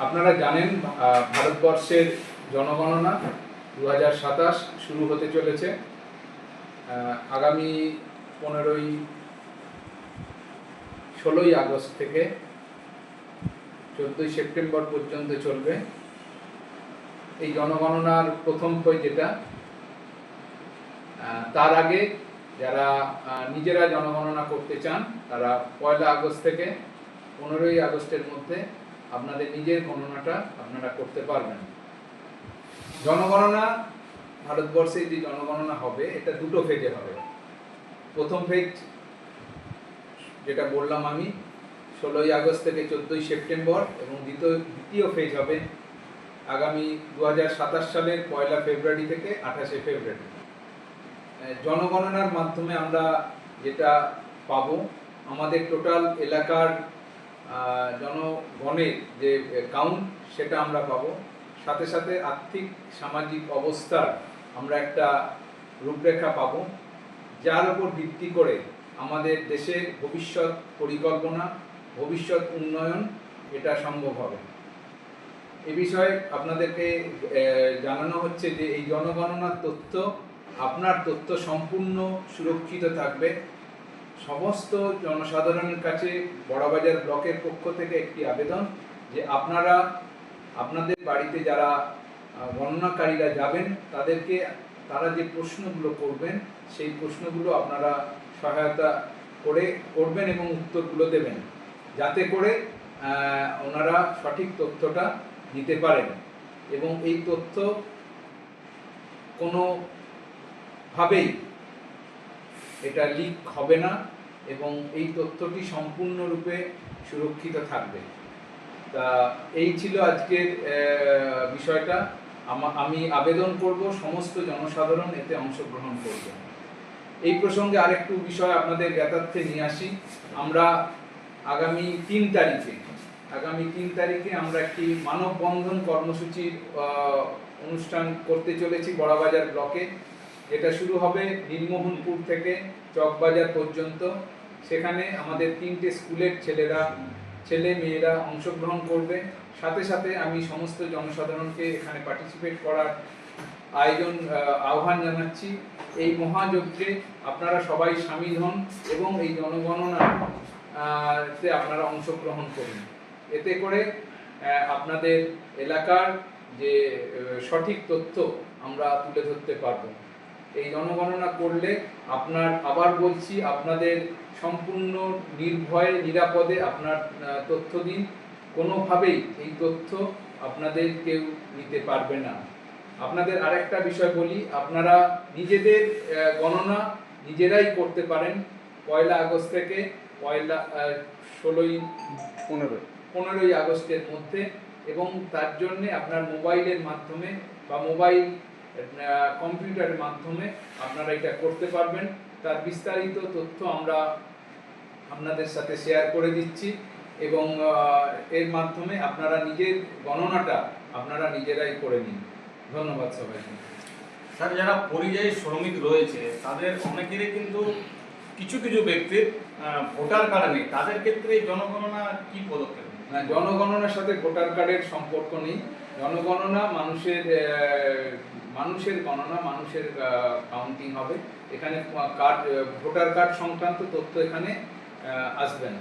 আপনারা জানেন ভারতবর্ষের জনগণনা 2027 শুরু হতে চলেছে। আগামী 16ই আগস্ট থেকে 14ই সেপ্টেম্বর পর্যন্ত চলবে। এই জনগণনার প্রথম ফেজ যেটা, তার আগে যারা নিজেরা জনগণনা করতে চান তারা 1 আগস্ট থেকে 15ই আগস্টের মধ্যে আপনাদের নিজের গণনাটা আপনারা করতে পারবেন। জনগণনা ভারতবর্ষে যে জনগণনা হবে এটা দুটো ফেজে হবে। প্রথম ফেজ যেটা বললাম আমি 16ই আগস্ট থেকে 14ই সেপ্টেম্বর, এবং দ্বিতীয় ফেজ হবে আগামী 2027 সালের 1 ফেব্রুয়ারি থেকে 28 ফেব্রুয়ারি। জনগণনার মাধ্যমে আমরা যেটা পাবো, আমাদের টোটাল এলাকার জনগণের যে কাউন্ট সেটা আমরা পাবো, সাথে সাথে আর্থিক সামাজিক অবস্থার আমরা একটা রূপরেখা পাবো, যার উপর ভিত্তি করে আমাদের দেশের ভবিষ্যৎ পরিকল্পনা, ভবিষ্যৎ উন্নয়ন এটা সম্ভব হবে। এ বিষয়ে আপনাদেরকে জানানো হচ্ছে যে এই জনগণনার তথ্য, আপনার তথ্য সম্পূর্ণ সুরক্ষিত থাকবে। সমস্ত জনসাধারণের কাছে বড়বাজার ব্লকের পক্ষ থেকে একটি আবেদন যে আপনারা আপনাদের বাড়িতে যারা গণনাকারীরা যাবেন তারা যে প্রশ্নগুলো করবেন সেই প্রশ্নগুলো আপনারা সহায়তা করবেন এবং উত্তরগুলো দেবেন, যাতে করে ওনারা সঠিক তথ্যটা দিতে পারেন। এবং এই তথ্য কোনোভাবেই এটা লিক হবে না এবং এই তথ্যটি সম্পূর্ণরূপে সুরক্ষিত থাকবে। তা এই ছিল আজকের বিষয়টা। আমি আবেদন করব সমস্ত জনসাধারণ এতে অংশগ্রহণ করবে। এই প্রসঙ্গে আরেকটু বিষয় আপনাদের জ্ঞাতার্থে নিয়ে আসি। আমরা আগামী 3 তারিখে আমরা একটি মানববন্ধন কর্মসূচির অনুষ্ঠান করতে চলেছি বড়বাজার ব্লকে, যেটা শুরু হবে নীলমোহনপুর থেকে চকবাজার পর্যন্ত। সেখানে আমাদের 3টে স্কুলের ছেলে মেয়েরা অংশগ্রহণ করবে। সাথে সাথে আমি সমস্ত জনসাধারণকে এখানে পার্টিসিপেট করার আহ্বান জানাচ্ছি। এই মহাযজ্ঞে আপনারা সবাই সামিল হন এবং এই জনগণনাতে আপনারা অংশগ্রহণ করুন। এতে করে আপনাদের এলাকার যে সঠিক তথ্য আমরা তুলে ধরতে পারব। এই জনগণনা করলে আবার বলছি, আপনাদের সম্পূর্ণ নির্ভয়ে নিরাপদে আপনার তথ্য দিন। কোনোভাবেই এই তথ্য আপনাদের কেউ নিতে পারবে না। আপনাদের আরেকটা বিষয় বলি, আপনারা নিজেদের গণনা নিজেরাই করতে পারেন 1 আগস্ট থেকে 15ই আগস্টের মধ্যে, এবং তার জন্য আপনার মোবাইলের মাধ্যমে বা কম্পিউটারের মাধ্যমে আপনারা এটা করতে পারবেন। তার বিস্তারিত তথ্য আমরা আপনাদের সাথে শেয়ার করে দিচ্ছি, এবং এর মাধ্যমে আপনারা নিজের গণনাটা আপনারা নিজেরাই করে নিন। ধন্যবাদ সবাইকে। স্যার, যারা পরিযায়ী শ্রমিক রয়েছে তাদের অনেকেরই কিন্তু কিছু ব্যক্তির ভোটার কার্ড নেই, তাদের ক্ষেত্রে জনগণনা কি পদক্ষেপ? না, জনগণনার সাথে ভোটার কার্ডের সম্পর্ক নেই। জনগণনা মানুষের গণনা, মানুষের কাউন্টিং হবে। এখানে ভোটার কার্ড সংক্রান্ত তথ্য এখানে আসবে না।